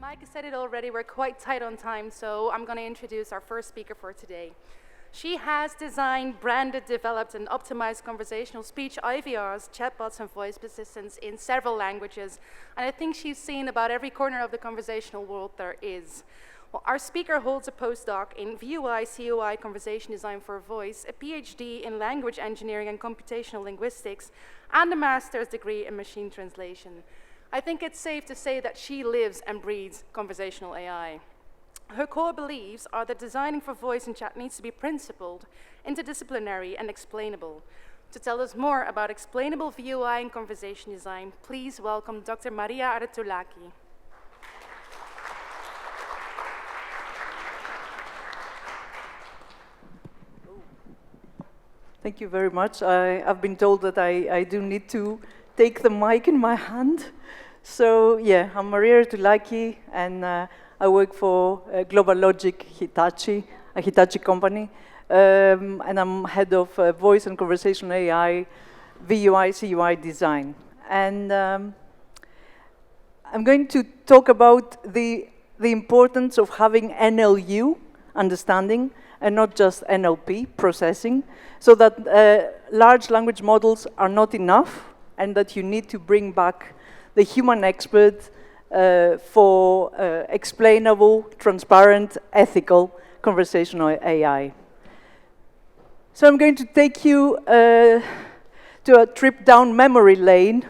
Mike said it already, we're quite tight on time, so I'm going to introduce our first speaker for today. She has designed, branded, developed, and optimized conversational speech IVRs, chatbots, and voice assistants in several languages, and I think she's seen about every corner of the conversational world there is. Well, our speaker holds a postdoc in VUI CUI conversation design for voice, a PhD in language engineering and computational linguistics, and a master's degree in machine translation. I think it's safe to say that she lives and breathes conversational AI. Her core beliefs are that designing for voice and chat needs to be principled, interdisciplinary, and explainable. To tell us more about explainable VUI and conversation design, please welcome Dr. Maria Artoulaki. Thank you very much. I've been told that I do need to take the mic in my hand. So yeah, I'm Maria Artoulaki, and I work for Global Logic Hitachi, a Hitachi company, and I'm head of voice and conversational AI, VUI, CUI design. And I'm going to talk about the importance of having NLU, understanding, and not just NLP, processing, so that large language models are not enough, and that you need to bring back the human expert for explainable, transparent, ethical conversational AI. So I'm going to take you to a trip down memory lane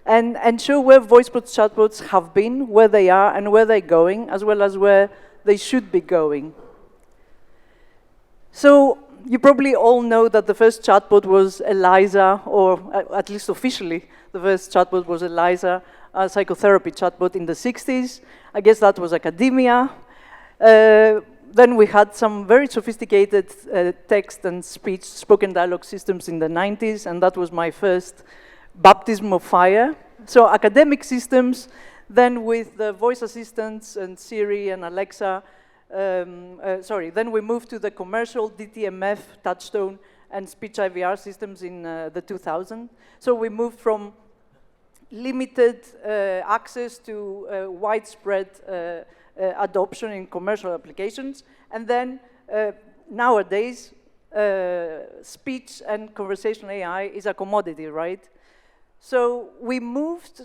and show where voicebots, chatbots have been, where they are, and where they're going, as well as where they should be going. So you probably all know that the first chatbot was Eliza, or at least officially, the first chatbot was Eliza, a psychotherapy chatbot in the 60s. I guess that was academia. Then we had some very sophisticated text and speech spoken dialogue systems in the 90s, and that was my first baptism of fire. So academic systems, then with the voice assistants and Siri and Alexa, then we moved to the commercial DTMF, Touchstone, and speech IVR systems in the 2000s. So we moved from limited access to widespread adoption in commercial applications. And then nowadays, speech and conversational AI is a commodity, right? So we moved,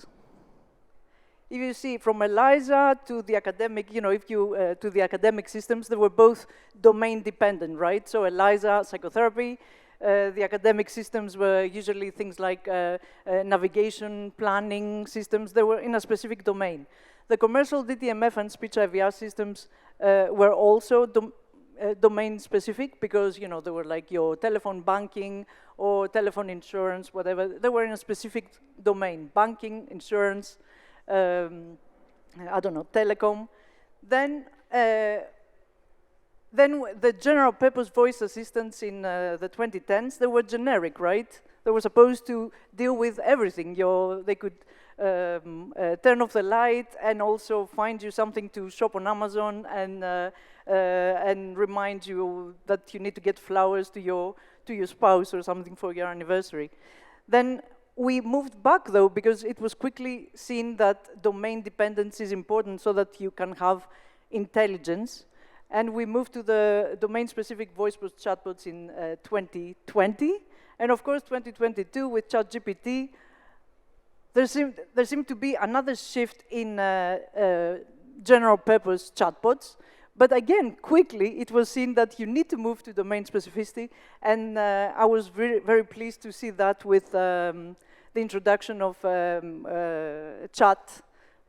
if you see, from Eliza to the academic, to the academic systems, they were both domain dependent, right? So Eliza, psychotherapy, the academic systems were usually things like navigation, planning systems. They were in a specific domain. The commercial DTMF and speech IVR systems were also domain specific because, they were like your telephone banking or telephone insurance, whatever. They were in a specific domain, banking, insurance, I don't know, telecom. Then the general purpose voice assistants in the 2010s, they were generic, right? They were supposed to deal with everything. They could turn off the light and also find you something to shop on Amazon and remind you that you need to get flowers to your spouse or something for your anniversary. Then we moved back, though, because it was quickly seen that domain dependence is important so that you can have intelligence. And we moved to the domain-specific voicebots chatbots in 2020. And of course, 2022, with ChatGPT, there seemed to be another shift in general-purpose chatbots. But again, quickly, it was seen that you need to move to domain specificity. And I was very, very pleased to see that with the introduction of chat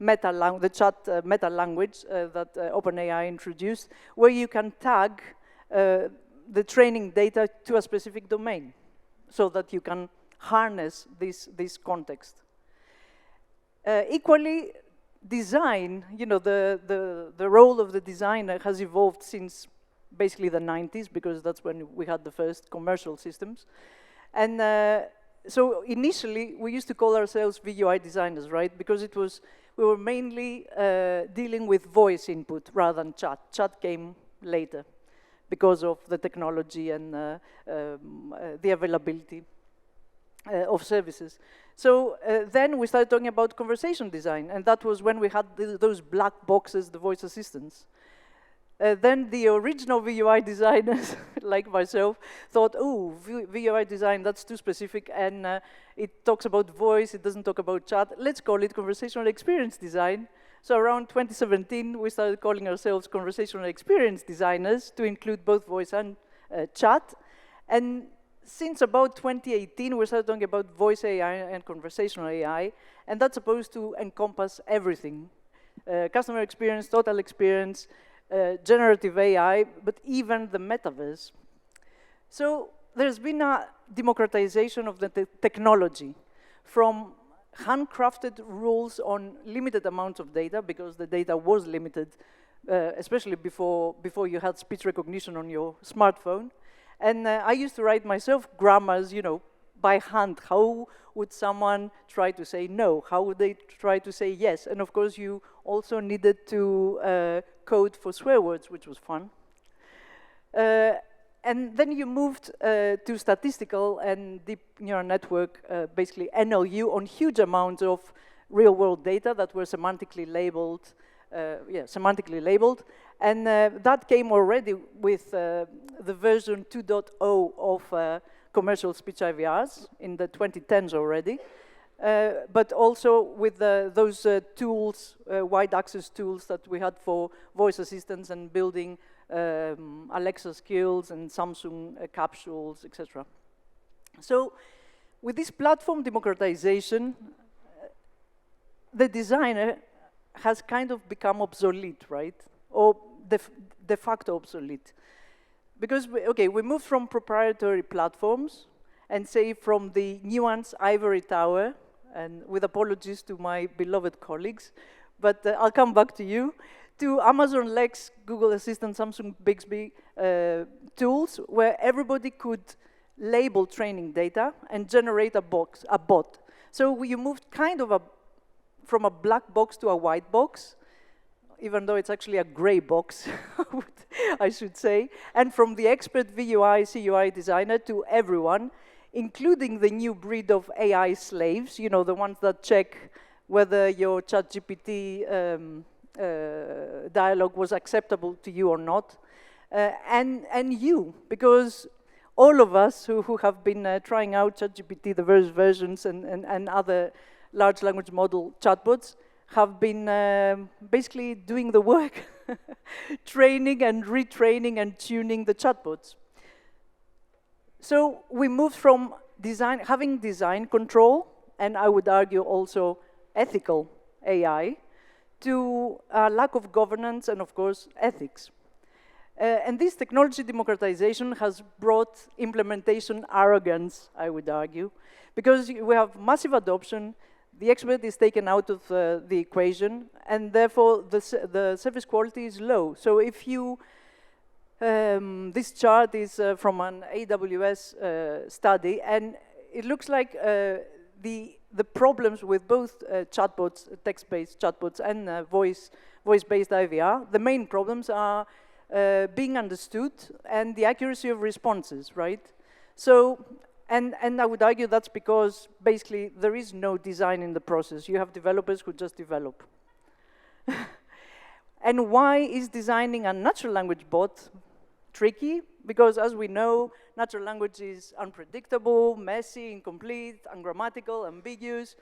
meta language that OpenAI introduced, where you can tag the training data to a specific domain so that you can harness this context. Equally, design, the role of the designer has evolved since basically the 90s, because that's when we had the first commercial systems. And so initially, we used to call ourselves VUI designers, right? Because we were mainly dealing with voice input rather than chat. Chat came later because of the technology and the availability. of services. So then we started talking about conversation design, and that was when we had those black boxes, the voice assistants. Then the original VUI designers, like myself, thought, oh, VUI design, that's too specific, and it talks about voice, it doesn't talk about chat. Let's call it conversational experience design. So around 2017, we started calling ourselves conversational experience designers to include both voice and chat. And since about 2018, we started talking about voice AI and conversational AI, and that's supposed to encompass everything. Customer experience, total experience, generative AI, but even the metaverse. So there's been a democratization of the technology from handcrafted rules on limited amounts of data, because the data was limited, especially before you had speech recognition on your smartphone. And I used to write myself grammars, you know, by hand. How would someone try to say no? How would they try to say yes? And of course, you also needed to code for swear words, which was fun. And then you moved to statistical and deep neural network, basically NLU, on huge amounts of real-world data that were semantically labeled, and that came already with the version 2.0 of commercial speech IVRs in the 2010s already, but also with those tools, wide access tools that we had for voice assistants and building Alexa skills and Samsung capsules, etc. So with this platform democratization, the designer has kind of become obsolete, right? Or de facto obsolete. Because, we moved from proprietary platforms and say from the Nuance ivory tower, and with apologies to my beloved colleagues, but I'll come back to you, to Amazon Lex, Google Assistant, Samsung Bixby tools, where everybody could label training data and generate a bot. So you moved kind of from a black box to a white box, even though it's actually a gray box, I should say, and from the expert VUI, CUI designer to everyone, including the new breed of AI slaves, you know, the ones that check whether your ChatGPT dialogue was acceptable to you or not, and you, because all of us who have been trying out ChatGPT, the various versions, and other large language model chatbots, have been basically doing the work, training and retraining and tuning the chatbots. So we moved from having design control, and I would argue also ethical AI, to a lack of governance and, of course, ethics. And this technology democratization has brought implementation arrogance, I would argue, because we have massive adoption. The expert is taken out of the equation, and therefore the service quality is low. So if you, this chart is from an AWS study, and it looks like the problems with both chatbots, text-based chatbots, and voice-based IVR, the main problems are being understood and the accuracy of responses, right? So. And I would argue that's because, basically, there is no design in the process. You have developers who just develop. And why is designing a natural language bot tricky? Because, as we know, natural language is unpredictable, messy, incomplete, ungrammatical, ambiguous.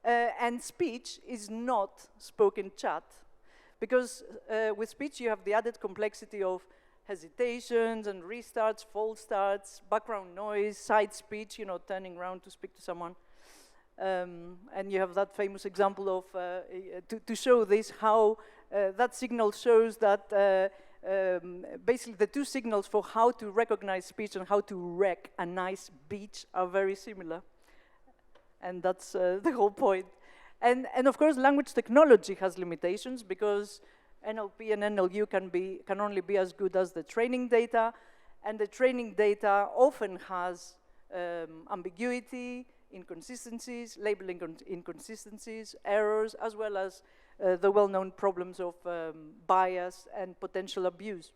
And speech is not spoken chat. Because with speech, you have the added complexity of hesitations and restarts, false starts, background noise, side speech, you know, turning around to speak to someone. And you have that famous example of, to show this, how that signal shows that basically the two signals for how to recognize speech and how to wreck a nice beach are very similar. And that's the whole point. And of course, language technology has limitations, because NLP and NLU can only be as good as the training data, and the training data often has ambiguity, inconsistencies, labeling inconsistencies, errors, as well as the well-known problems of bias and potential abuse.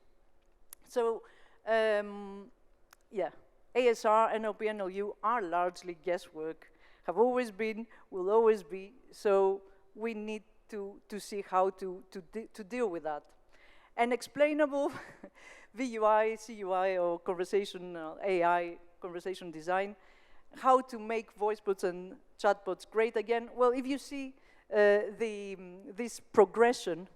So, yeah, ASR, NLP, NLU are largely guesswork, have always been, will always be, so we need to see how to deal with that. And explainable VUI, CUI, or conversation AI, conversation design, how to make voice bots and chatbots great again. Well, if you see this progression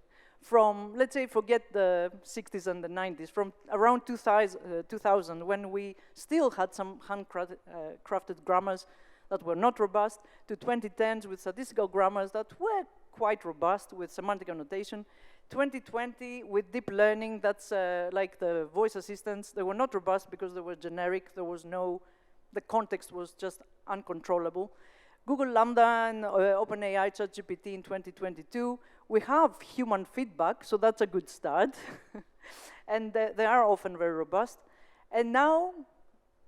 from, let's say, forget the 60s and the 90s, from around 2000 when we still had some handcrafted grammars that were not robust, to 2010s with statistical grammars that were quite robust with semantic annotation, 2020 with deep learning, that's like the voice assistants. They were not robust because they were generic, there was no, the context was just uncontrollable. Google Lambda and OpenAI ChatGPT in 2022, we have human feedback, so that's a good start. And they are often very robust. And now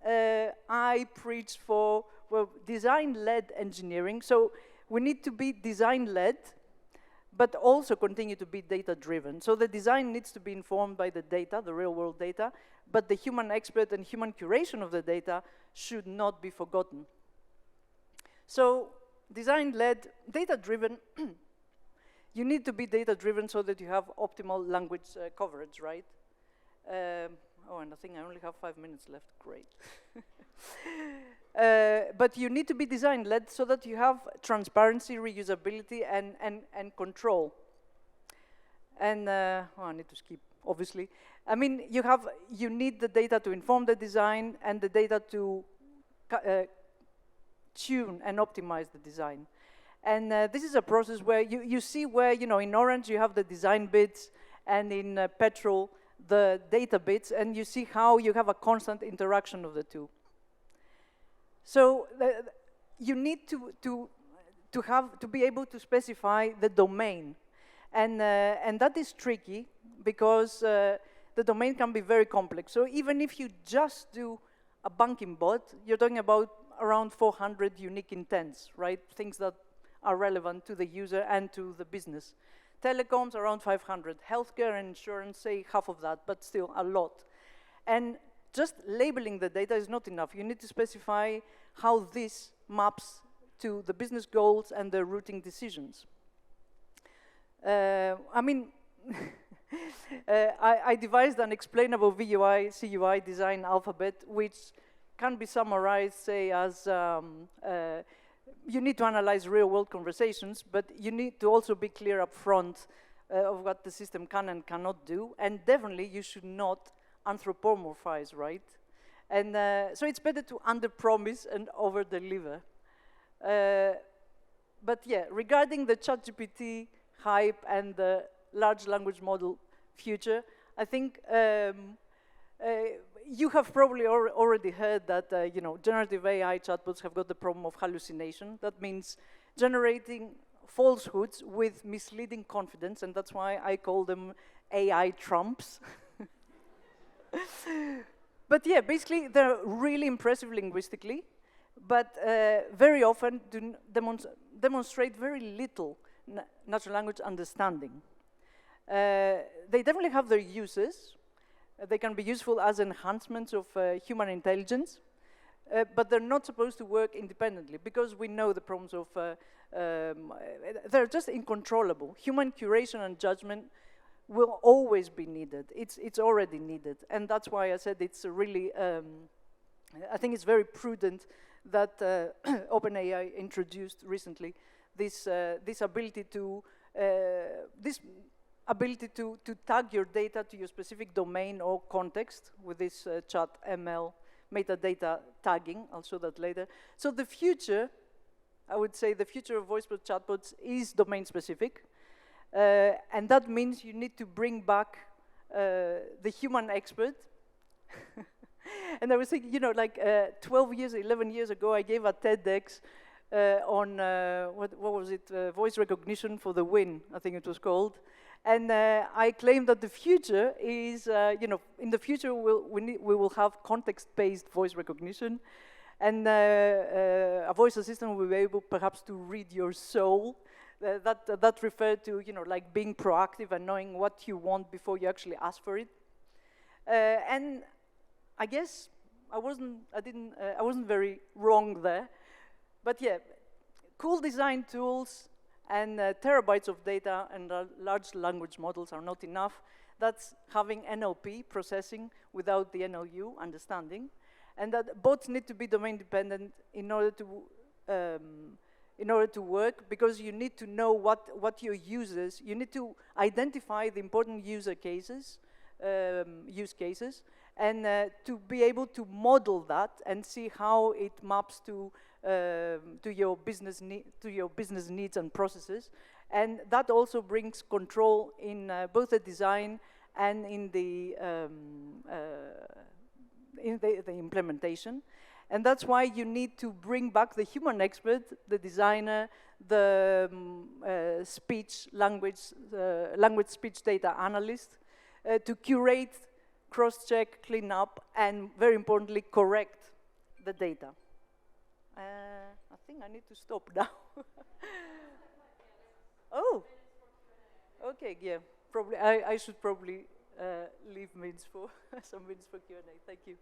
I preach for, well, design-led engineering. So we need to be design-led, but also continue to be data-driven. So the design needs to be informed by the data, the real-world data, but the human expert and human curation of the data should not be forgotten. So design-led, data-driven, you need to be data-driven so that you have optimal language coverage, right? Oh, and I think I only have 5 minutes left, great. But you need to be design-led so that you have transparency, reusability, and control. And, oh, I need to skip, obviously. I mean, you need the data to inform the design and the data to tune and optimize the design. And this is a process where you see where, in orange you have the design bits, and in petrol the data bits, and you see how you have a constant interaction of the two. So you need to be able to specify the domain, and that is tricky because the domain can be very complex. So even if you just do a banking bot, you're talking about around 400 unique intents, right? Things that are relevant to the user and to the business. Telecoms, around 500. Healthcare and insurance, say half of that, but still a lot. And just labeling the data is not enough. You need to specify how this maps to the business goals and the routing decisions. I mean, I devised an explainable VUI, CUI design alphabet, which can be summarized, say, as you need to analyze real-world conversations, but you need to also be clear up front of what the system can and cannot do, and definitely you should not anthropomorphize, right? And so it's better to under-promise and over-deliver. But yeah, regarding the ChatGPT hype and the large language model future, I think you have probably already heard that generative AI chatbots have got the problem of hallucination. That means generating falsehoods with misleading confidence, and that's why I call them AI trumps. But yeah, basically they're really impressive linguistically, but very often do demonstrate very little natural language understanding. They definitely have their uses. They can be useful as enhancements of human intelligence, but they're not supposed to work independently because we know the problems of, they're just uncontrollable. Human curation and judgment will always be needed. It's already needed. And that's why I said it's really, I think it's very prudent that OpenAI introduced recently this ability to, to tag your data to your specific domain or context with this chat ML metadata tagging. I'll show that later. So the future, I would say the future of voicebot chatbots is domain specific. And that means you need to bring back the human expert. And I was thinking, 12 years, 11 years ago, I gave a TEDx on, what was it, voice recognition for the win, I think it was called. And I claim that the future is, in the future we will have context-based voice recognition, and a voice assistant will be able perhaps to read your soul. That referred to, like being proactive and knowing what you want before you actually ask for it. And I guess I wasn't very wrong there. But yeah, cool design tools and terabytes of data and large language models are not enough. That's having NLP, processing, without the NLU, understanding. And that bots need to be domain dependent in order to work, because you need to know what your users, you need to identify the important use cases, and to be able to model that and see how it maps to your business needs and processes. And that also brings control in both the design and in the implementation. And that's why you need to bring back the human expert, the designer, the language speech data analyst, to curate, cross-check, clean up, and very importantly, correct the data. I think I need to stop now. Oh, okay, yeah. Probably I should probably leave minutes for some minutes for Q&A. Thank you.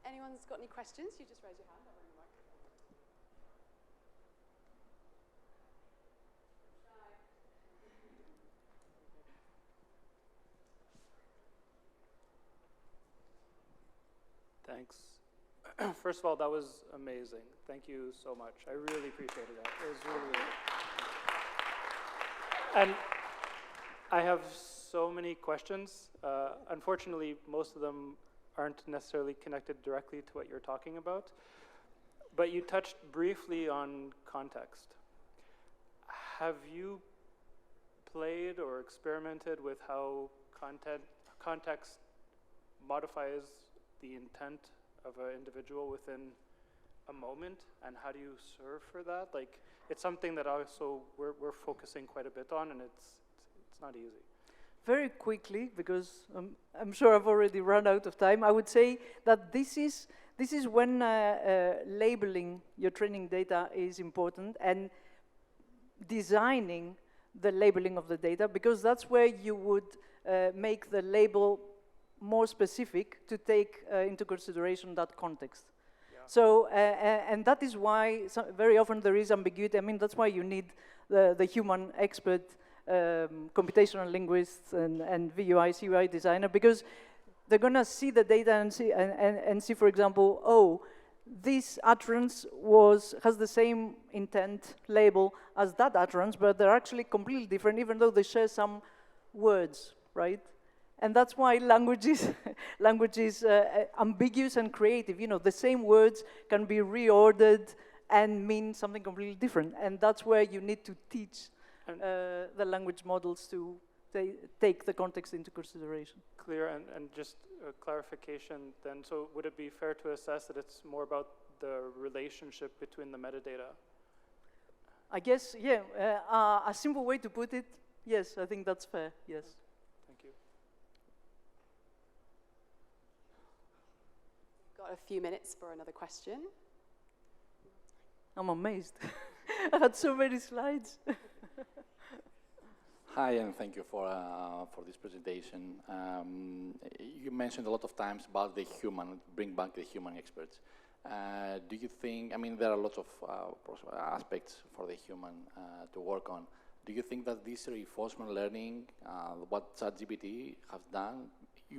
Anyone's got any questions, you just raise your hand. I'll bring the mic. Thanks. First of all, that was amazing. Thank you so much. I really appreciated that. It was really. And I have so many questions. Unfortunately, most of them aren't necessarily connected directly to what you're talking about. But you touched briefly on context. Have you played or experimented with how context modifies the intent of an individual within a moment, and how do you serve for that? Like, it's something that also we're focusing quite a bit on, and it's not easy. Very quickly, because I'm sure I've already run out of time, I would say that this is when labeling your training data is important, and designing the labeling of the data, because that's where you would make the label more specific to take into consideration that context. Yeah. So, and that is why very often there is ambiguity. I mean, that's why you need the human expert, computational linguists and VUI, CUI designer, because they're gonna see the data and see, for example, oh, this utterance has the same intent label as that utterance, but they're actually completely different, even though they share some words, right? And that's why language is ambiguous and creative. You know, the same words can be reordered and mean something completely different. And that's where you need to teach the language models to take the context into consideration. Clear, and just a clarification then. So would it be fair to assess that it's more about the relationship between the metadata? I guess, yeah, a simple way to put it, yes, I think that's fair, yes. Thank you. Got a few minutes for another question. I'm amazed. I had so many slides. Hi, and thank you for this presentation. You mentioned a lot of times about the human, bring back the human experts. Do you think, I mean, there are lots of aspects for the human to work on. Do you think that this reinforcement learning, what ChatGPT has done,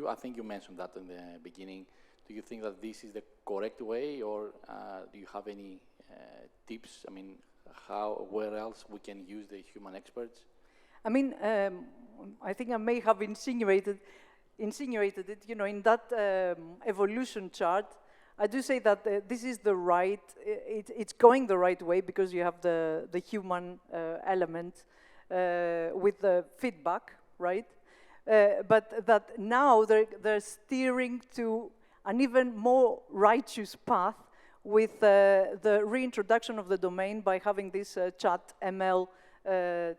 I think you mentioned that in the beginning, do you think that this is the correct way, or do you have any tips? I mean, where else we can use the human experts? I mean, I think I may have insinuated it, you know, in that evolution chart. I do say that this is the right, it's going the right way, because you have the human element with the feedback, right? But that now they're steering to an even more righteous path with the reintroduction of the domain by having this chat ML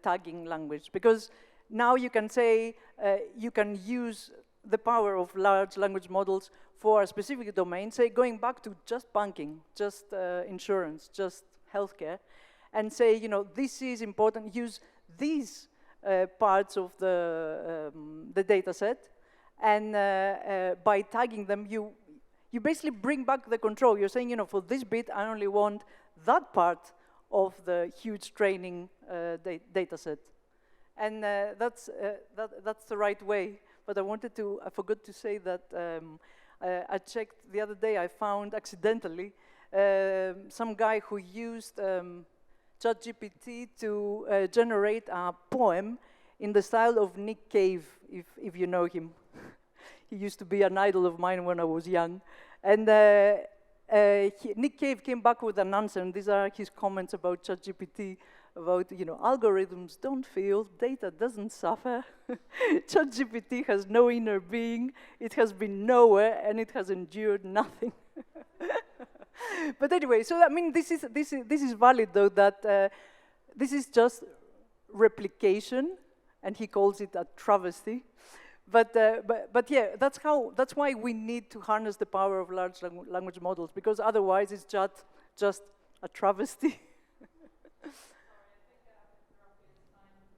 tagging language. Because now you can say, you can use the power of large language models for a specific domain, say going back to just banking, just insurance, just healthcare, and say, you know, this is important, use these parts of the data set, and by tagging them, you basically bring back the control. You're saying, you know, for this bit, I only want that part of the huge training data set. And that's the right way. But I forgot to say that I checked the other day, I found accidentally some guy who used ChatGPT to generate a poem in the style of Nick Cave, if you know him. He used to be an idol of mine when I was young. And Nick Cave came back with an answer, and these are his comments about ChatGPT, about, you know, algorithms don't feel, data doesn't suffer. ChatGPT has no inner being, it has been nowhere, and it has endured nothing. But anyway, so I mean, this is valid though, that this is just replication, and he calls it a travesty. But yeah, that's why we need to harness the power of large language models, because otherwise it's just a travesty.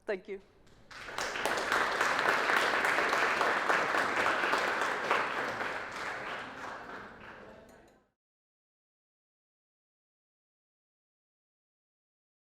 Sorry, I think Thank you.